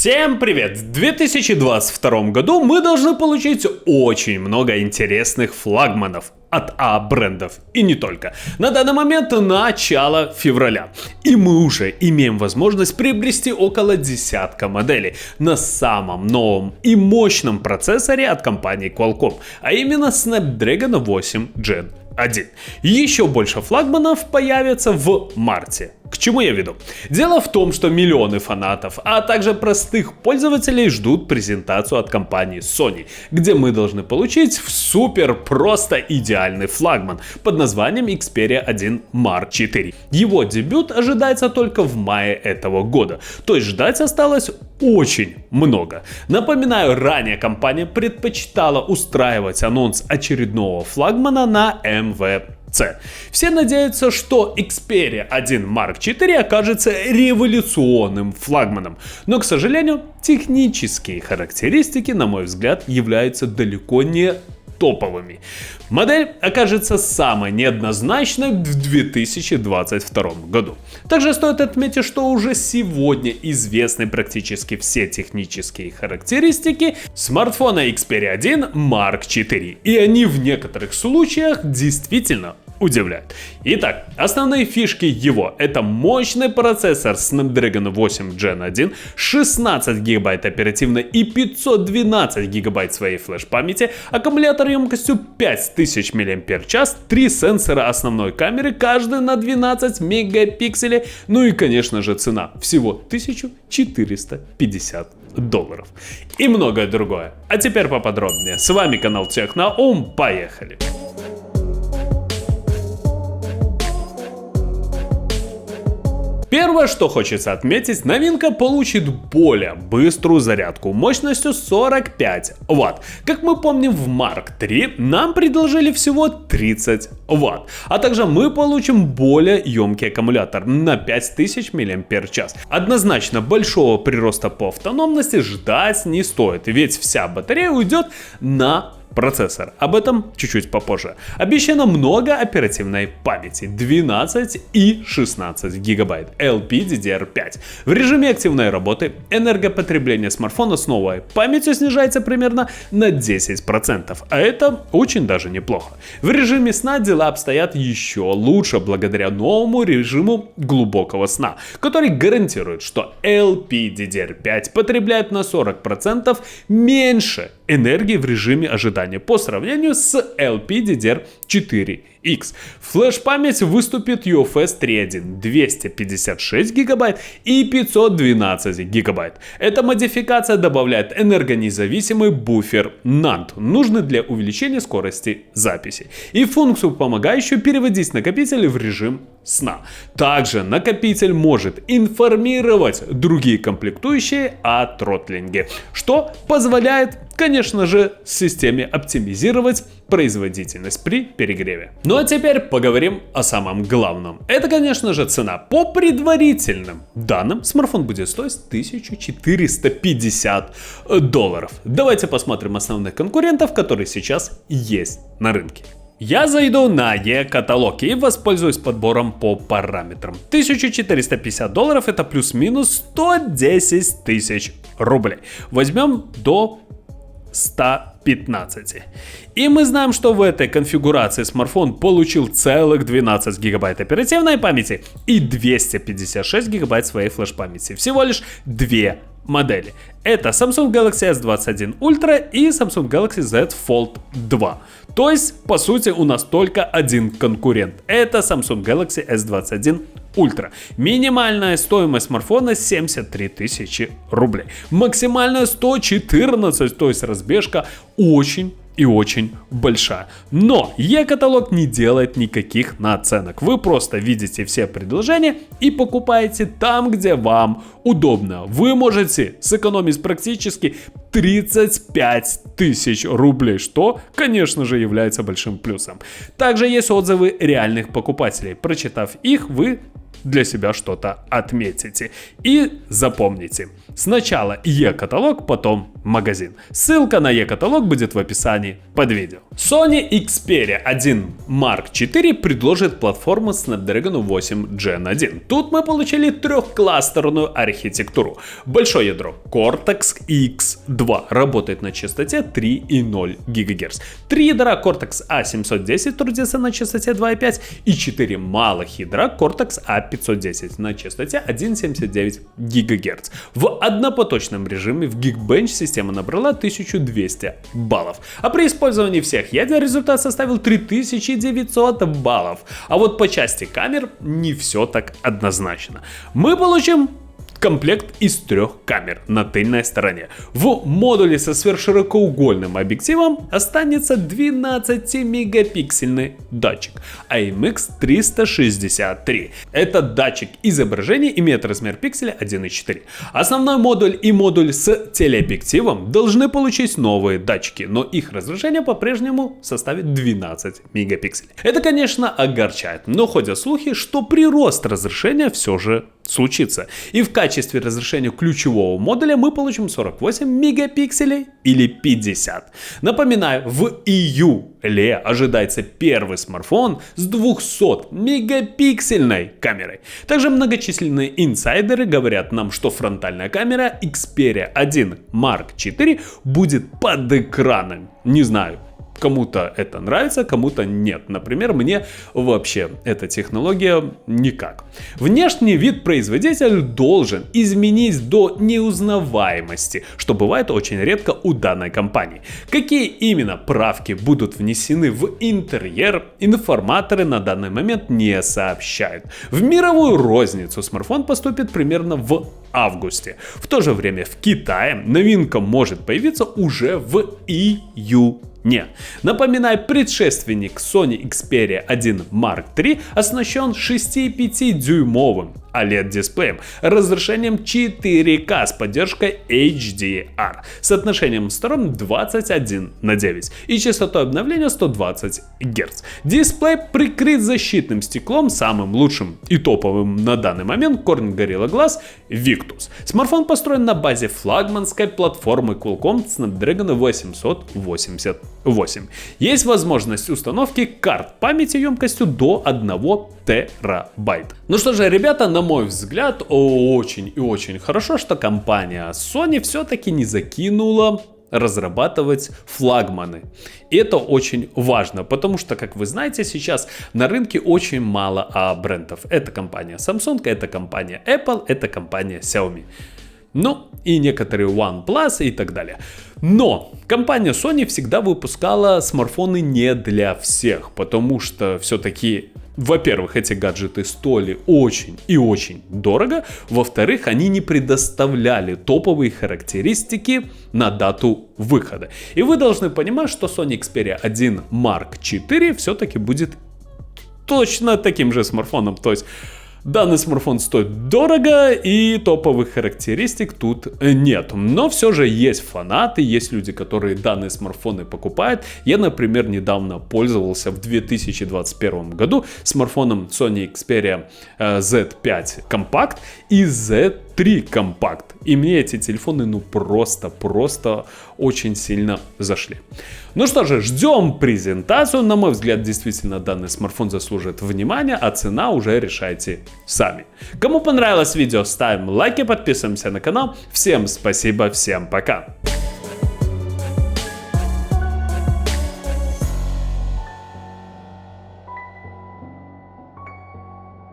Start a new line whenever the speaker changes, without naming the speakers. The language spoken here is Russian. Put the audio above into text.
Всем привет! В 2022 году мы должны получить очень много интересных флагманов от брендов и не только. На данный момент начало февраля, и мы уже имеем возможность приобрести около десятка моделей на самом новом и мощном процессоре от компании Qualcomm, а именно Snapdragon 8 Gen 1. Еще больше флагманов появится в марте. К чему я веду? Дело в том, что миллионы фанатов, а также простых пользователей ждут презентацию от компании Sony, где мы должны получить супер просто идеальный флагман под названием Xperia 1 Mark IV. Его дебют ожидается только в мае этого года, то есть ждать осталось очень много. Напоминаю, ранее компания предпочитала устраивать анонс очередного флагмана на МВЦ. Все надеются, что Xperia 1 Mark IV окажется революционным флагманом, но, к сожалению, технические характеристики, на мой взгляд, являются далеко не топовыми. Модель окажется самой неоднозначной в 2022 году. Также стоит отметить, что уже сегодня известны практически все технические характеристики смартфона Xperia 1 Mark IV, и они в некоторых случаях действительно удивляет. Итак, основные фишки его — это мощный процессор Snapdragon 8 Gen 1, 16 ГБ оперативной и 512 ГБ своей флеш-памяти, аккумулятор емкостью 5000 мАч, 3 сенсора основной камеры, каждый на 12 мегапикселей, ну и, конечно же, цена всего $1450. И многое другое. А теперь поподробнее. С вами канал Техноум, поехали! Первое, что хочется отметить, новинка получит более быструю зарядку мощностью 45 Вт. Как мы помним, в Mark III нам предложили всего 30 Вт. А также мы получим более емкий аккумулятор на 5000 мАч. Однозначно большого прироста по автономности ждать не стоит, ведь вся батарея уйдет на процессор. Об этом чуть-чуть попозже. Обещано много оперативной памяти — 12 и 16 гигабайт LPDDR5. В режиме активной работы энергопотребление смартфона с новой памятью снижается примерно на 10%, а это очень даже неплохо. В режиме сна дела обстоят еще лучше благодаря новому режиму глубокого сна, который гарантирует, что LPDDR5 потребляет на 40% меньше энергии в режиме ожидания по сравнению с LPDDR4X. Флеш-память выступит UFS 3.1 256 ГБ и 512 ГБ. Эта модификация добавляет энергонезависимый буфер NAND, нужный для увеличения скорости записи, и функцию, помогающую переводить накопитель в режим сна. Также накопитель может информировать другие комплектующие о тротлинге, что позволяет, конечно же, системе оптимизировать производительность при перегреве. Ну а теперь поговорим о самом главном. Это, конечно же, цена. По предварительным данным, смартфон будет стоить $1450. Давайте посмотрим основных конкурентов, которые сейчас есть на рынке. Я зайду на e-каталог и воспользуюсь подбором по параметрам. $1450 это плюс-минус 110 тысяч рублей. Возьмем до 115. И мы знаем, что в этой конфигурации смартфон получил целых 12 гигабайт оперативной памяти и 256 гигабайт своей флеш-памяти. Всего лишь две модели. Это Samsung Galaxy S21 Ultra и Samsung Galaxy Z Fold 2. То есть, по сути, у нас только один конкурент. Это Samsung Galaxy S21 Ultra. Минимальная стоимость смартфона 73 тысячи рублей. Максимальная 114, то есть разбежка очень и очень большая. Но e-каталог не делает никаких наценок. Вы просто видите все предложения и покупаете там, где вам удобно. Вы можете сэкономить практически 35 тысяч рублей, что, конечно же, является большим плюсом. Также есть отзывы реальных покупателей. Прочитав их, вы для себя что-то отметите. И запомните, Сначала e-каталог, потом магазин. Ссылка на e-каталог будет в описании под видео. Sony Xperia 1 Mark IV предложит платформу Snapdragon 8 Gen 1. Тут мы получили трехкластерную архитектуру. Большое ядро Cortex-X2 работает на частоте 3,0 ГГц. 3 ядра Cortex-A710 трудятся на частоте 2,5 и 4 малых ядра Cortex-A510 на частоте 1,79 ГГц. В однопоточном режиме в Geekbench система набрала 1200 баллов. А при использовании всех ядер результат составил 3900 баллов. А вот по части камер не все так однозначно. Мы получим комплект из 3 камер на тыльной стороне. В модуле со сверхширокоугольным объективом останется 12-мегапиксельный датчик IMX363. Этот датчик изображения имеет размер пикселя 1,4. Основной модуль и модуль с телеобъективом должны получить новые датчики, но их разрешение по-прежнему составит 12 мегапикселей. Это, конечно, огорчает, но ходят слухи, что прирост разрешения все же случится. И в качестве разрешения ключевого модуля мы получим 48 мегапикселей или 50. Напоминаю, в июле ожидается первый смартфон с 200 мегапиксельной камерой. Также многочисленные инсайдеры говорят нам, что фронтальная камера Xperia 1 Mark IV будет под экраном. Не знаю. Кому-то это нравится, кому-то нет. Например, мне вообще эта технология никак. Внешний вид производитель должен изменить до неузнаваемости, что бывает очень редко у данной компании. Какие именно правки будут внесены в интерьер, информаторы на данный момент не сообщают. В мировую розницу смартфон поступит примерно в августе. В то же время в Китае новинка может появиться уже в июне. Напоминаю, предшественник Sony Xperia 1 Mark III оснащен 6,5-дюймовым OLED-дисплеем, разрешением 4К с поддержкой HDR, соотношением сторон 21:9 и частотой обновления 120 Гц. Дисплей прикрыт защитным стеклом, самым лучшим и топовым на данный момент Corning Gorilla Glass Victus. Смартфон построен на базе флагманской платформы Qualcomm Snapdragon 888. Есть возможность установки карт памяти емкостью до 1 терабайт. Ну что же, ребята, на мой взгляд, очень и очень хорошо, что компания Sony все-таки не закинула разрабатывать флагманы. И это очень важно, потому что, как вы знаете, сейчас на рынке очень мало брендов. Это компания Samsung, это компания Apple, это компания Xiaomi. Ну, и некоторые OnePlus и так далее. Но компания Sony всегда выпускала смартфоны не для всех, потому что все-таки, во-первых, эти гаджеты стоили очень и очень дорого. Во-вторых, они не предоставляли топовые характеристики на дату выхода. И вы должны понимать, что Sony Xperia 1 Mark IV все-таки будет точно таким же смартфоном. То есть данный смартфон стоит дорого, и топовых характеристик тут нет. Но все же есть фанаты, есть люди, которые данные смартфоны покупают. Я, например, недавно пользовался в 2021 году смартфоном Sony Xperia Z5 Compact и Z3 Compact. И мне эти телефоны просто очень сильно зашли. Ну что же, ждем презентацию. На мой взгляд, действительно данный смартфон заслуживает внимания, а цена уже решайте сами. Кому понравилось видео, ставим лайки, подписываемся на канал. Всем спасибо, всем пока.